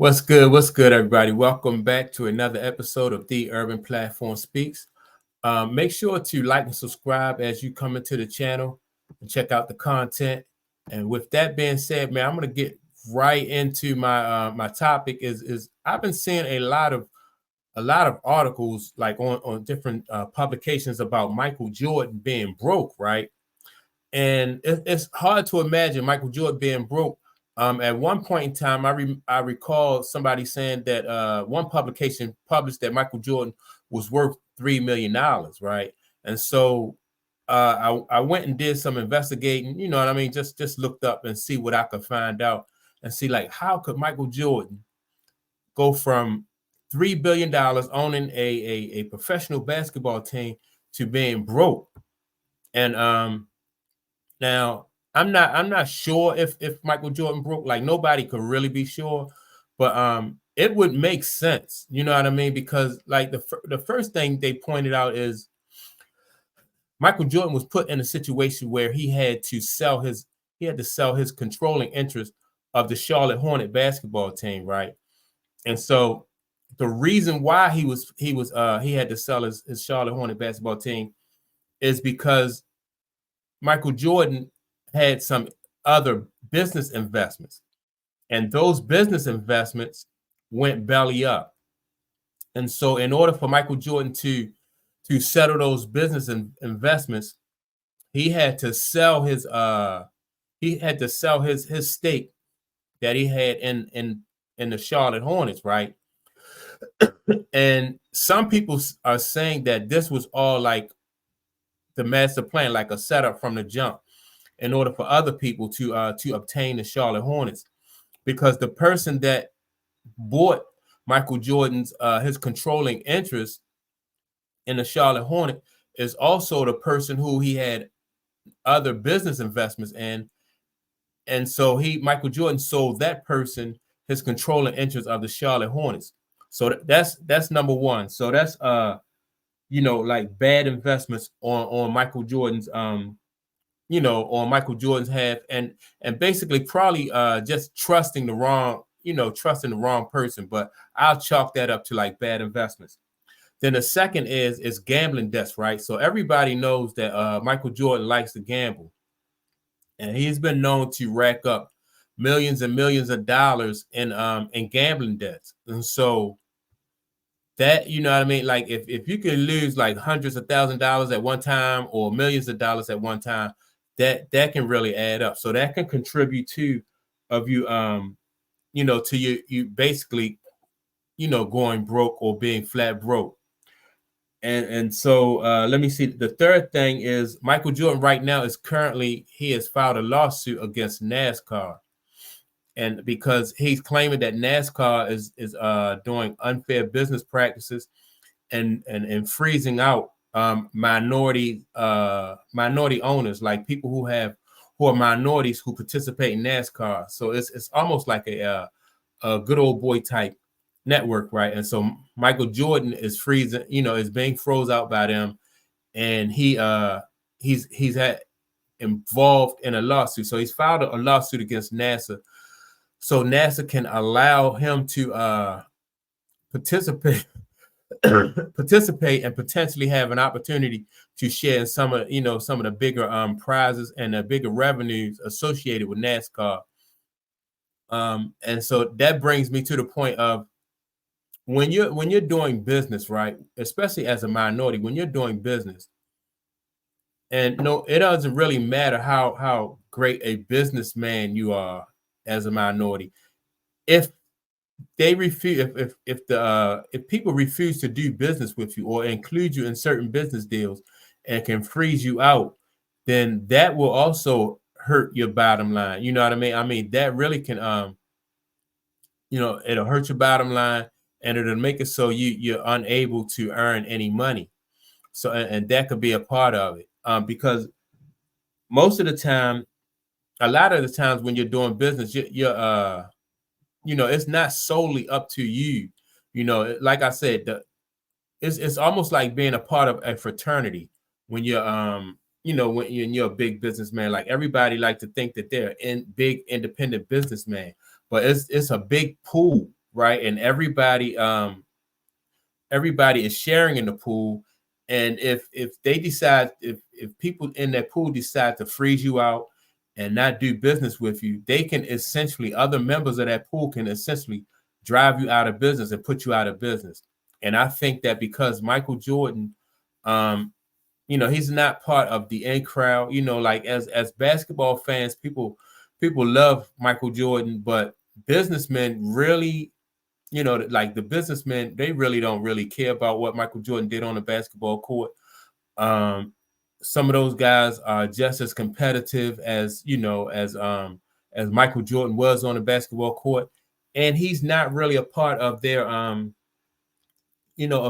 What's good? What's good, everybody? Welcome back to another episode of The Urban Platform Speaks. Make sure to like and subscribe as you come into the channel and check out the content. And with that being said, man, I'm gonna get right into my topic. Is I've been seeing a lot of articles like on different publications about Michael Jordan being broke, right? And it's hard to imagine Michael Jordan being broke. At one point in time, I recall somebody saying that one publication published that Michael Jordan was worth $3 million, right? And so I went and did some investigating. You know what I mean? Just looked up and see what I could find out and see like how could Michael Jordan go from $3 billion owning a professional basketball team to being broke. And now, I'm not sure if Michael Jordan broke. Like nobody could really be sure, but it would make sense. You know what I mean? Because like the first thing they pointed out is Michael Jordan was put in a situation where he had to sell his controlling interest of the Charlotte Hornet basketball team, right? And so the reason why he had to sell his Charlotte Hornet basketball team is because Michael Jordan had some other business investments, and those business investments went belly up. And so, in order for Michael Jordan to settle those business investments, he had to sell his stake that he had in the Charlotte Hornets, right? And some people are saying that this was all like the master plan, like a setup from the jump, in order for other people to obtain the Charlotte Hornets, because the person that bought Michael Jordan's his controlling interest in the Charlotte Hornet is also the person who he had other business investments in, and so Michael Jordan sold that person his controlling interest of the Charlotte Hornets. So that's number one. So that's like bad investments on Michael Jordan's on Michael Jordan's half, and basically probably just trusting the wrong person. But I'll chalk that up to like bad investments. Then the second is gambling debts, right? So everybody knows that Michael Jordan likes to gamble, and he's been known to rack up millions and millions of dollars in gambling debts. And so that, you know what I mean? Like if you can lose like hundreds of $1,000s at one time or millions of dollars at one time, that can really add up. So that can contribute to to you basically, going broke or being flat broke. And so let me see. The third thing is Michael Jordan right now he has filed a lawsuit against NASCAR. And because he's claiming that NASCAR is doing unfair business practices and freezing out minority owners, like people who are minorities who participate in NASCAR. So it's almost like a good old boy type network, right? And so Michael Jordan is is being froze out by them, and he's involved in a lawsuit. So he's filed a lawsuit against NASA, so NASA can allow him to participate and potentially have an opportunity to share in some of the bigger prizes and the bigger revenues associated with NASCAR. And so that brings me to the point of when you're doing business, right? Especially as a minority, when you're doing business, and no, it doesn't really matter how great a businessman you are as a minority. If they refuse, if people refuse to do business with you or include you in certain business deals and can freeze you out, then that will also hurt your bottom line. You know what I mean? I mean, that really can it'll hurt your bottom line, and it'll make it so you're unable to earn any money. So and that could be a part of it. Because most of the time, a lot of the times when you're doing business, you're it's not solely up to you. Like I said, it's almost like being a part of a fraternity when you're when you're a big businessman. Like everybody like to think that they're big independent businessman, but it's a big pool right? And everybody is sharing in the pool. And if they decide, if people in that pool decide to freeze you out and not do business with you, they can essentially, other members of that pool can essentially drive you out of business and put you out of business. And I think that because Michael Jordan, um, he's not part of the in crowd. Like as basketball fans, people love Michael Jordan, but businessmen really, like the businessmen, they really don't really care about what Michael Jordan did on the basketball court. Um, some of those guys are just as competitive as Michael Jordan was on the basketball court, and he's not really a part of their of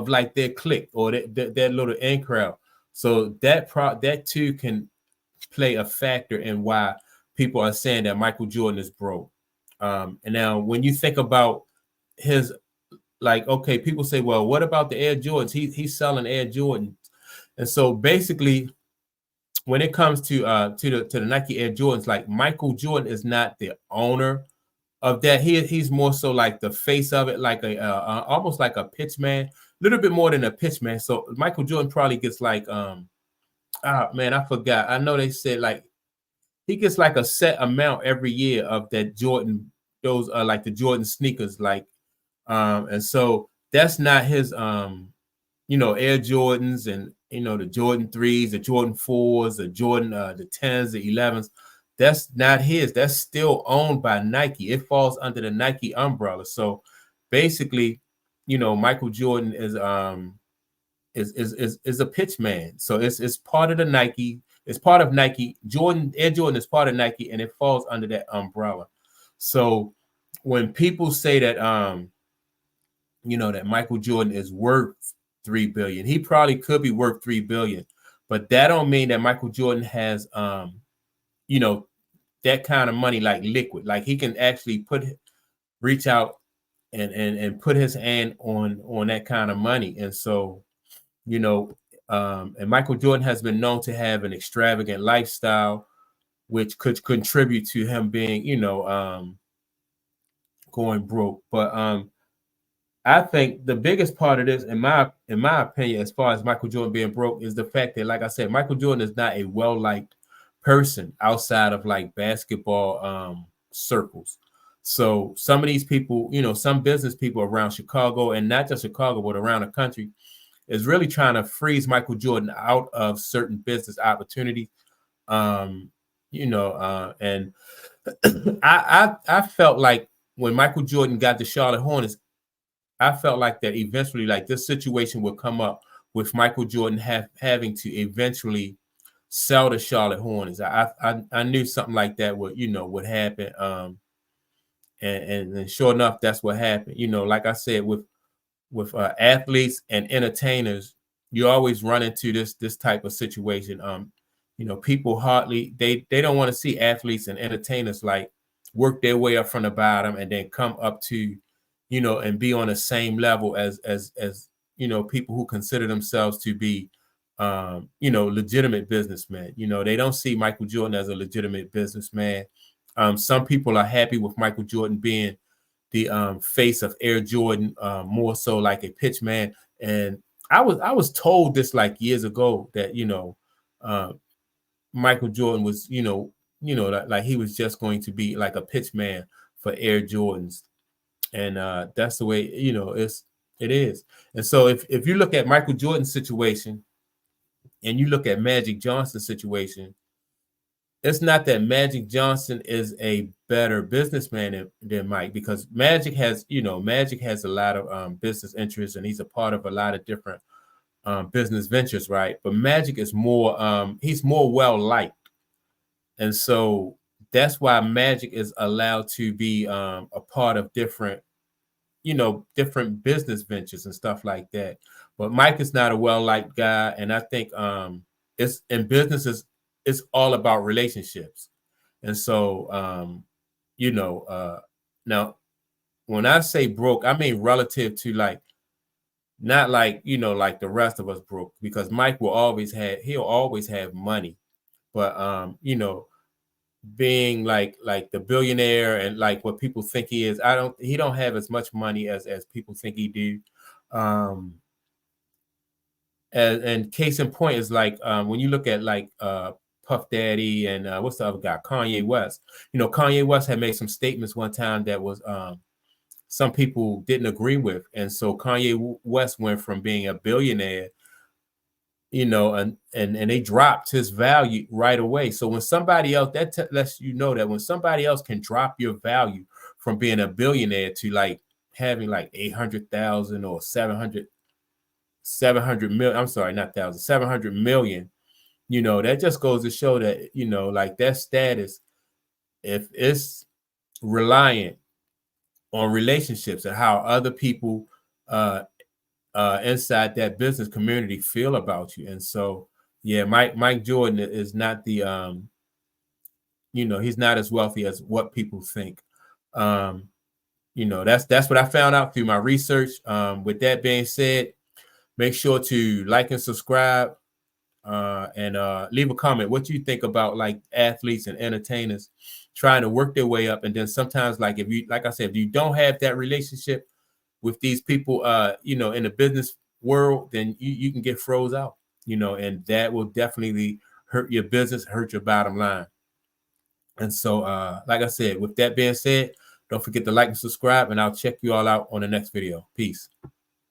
like their clique or that little in crowd. So that too can play a factor in why people are saying that Michael Jordan is broke. And now when you think about his, like, okay, people say, well, what about the Air Jordans? He's selling Air Jordans. And so basically, when it comes to the Nike Air Jordans, like Michael Jordan is not the owner of that. He's more so like the face of it, like almost like a pitch man, a little bit more than a pitch man. So Michael Jordan probably gets like man, I forgot. I know they said like he gets like a set amount every year of that Jordan, those are like the Jordan sneakers, like and so that's not his Air Jordans and the Jordan 3s, the Jordan 4s, the Jordan the 10s, the 11s. That's not his. That's still owned by Nike. It falls under the Nike umbrella. So basically, Michael Jordan is a pitch man. So it's part of the Nike. It's part of Nike. Air Jordan is part of Nike, and it falls under that umbrella. So when people say that that Michael Jordan is worth $3 billion, he probably could be worth $3 billion, but that don't mean that Michael Jordan has that kind of money like liquid. Like he can actually reach out and put his hand on that kind of money. And so and Michael Jordan has been known to have an extravagant lifestyle, which could contribute to him being, going broke. But I think the biggest part of this, in my opinion, as far as Michael Jordan being broke, is the fact that, like I said, Michael Jordan is not a well-liked person outside of like basketball circles. So some of these people, some business people around Chicago, and not just Chicago, but around the country, is really trying to freeze Michael Jordan out of certain business opportunities. And I felt like when Michael Jordan got the Charlotte Hornets, I felt like that eventually, like this situation would come up with Michael Jordan having to eventually sell the Charlotte Hornets. I knew something like that would happen. And sure enough, that's what happened. Like I said, with athletes and entertainers, you always run into this type of situation. People hardly they don't want to see athletes and entertainers like work their way up from the bottom and then come up to, and be on the same level as people who consider themselves to be legitimate businessmen. They don't see Michael Jordan as a legitimate businessman. Some people are happy with Michael Jordan being the face of Air Jordan, more so like a pitch man. And I was told this like years ago that Michael Jordan was like he was just going to be like a pitch man for Air Jordans, and that's the way it is. And so if you look at Michael Jordan's situation and you look at Magic Johnson's situation, it's not that Magic Johnson is a better businessman than Mike, because Magic has a lot of business interests, and he's a part of a lot of different business ventures, right? But Magic is more he's more well liked, and so that's why Magic is allowed to be a part of different different business ventures and stuff like that. But Mike is not a well liked guy, and I think it's in businesses, it's all about relationships. And so now when I say broke, I mean relative to like, not like like the rest of us broke, because Mike he'll always have money, but being like the billionaire and like what people think he is. He don't have as much money as people think he do. And case in point is like when you look at like Puff Daddy and what's the other guy, Kanye West. You know, Kanye West had made some statements one time that was some people didn't agree with, and so Kanye West went from being a billionaire, you know, and they dropped his value right away. So when somebody else, lets you know that when somebody else can drop your value from being a billionaire to like having like 800,000 or 700 million, I'm sorry, not thousand, 700 million, you know, that just goes to show that, you know, like that status, if it's reliant on relationships and how other people inside that business community feel about you. And so, yeah, Mike Jordan is not the, you know, he's not as wealthy as what people think. You know, that's what I found out through my research. With that being said, make sure to like and subscribe, and leave a comment. What you think about like athletes and entertainers trying to work their way up, and then sometimes, like if you, like I said, if you don't have that relationship with these people, you know, in the business world, then you can get froze out, you know, and that will definitely hurt your business, hurt your bottom line. And so, like I said, with that being said, don't forget to like and subscribe, and I'll check you all out on the next video. Peace.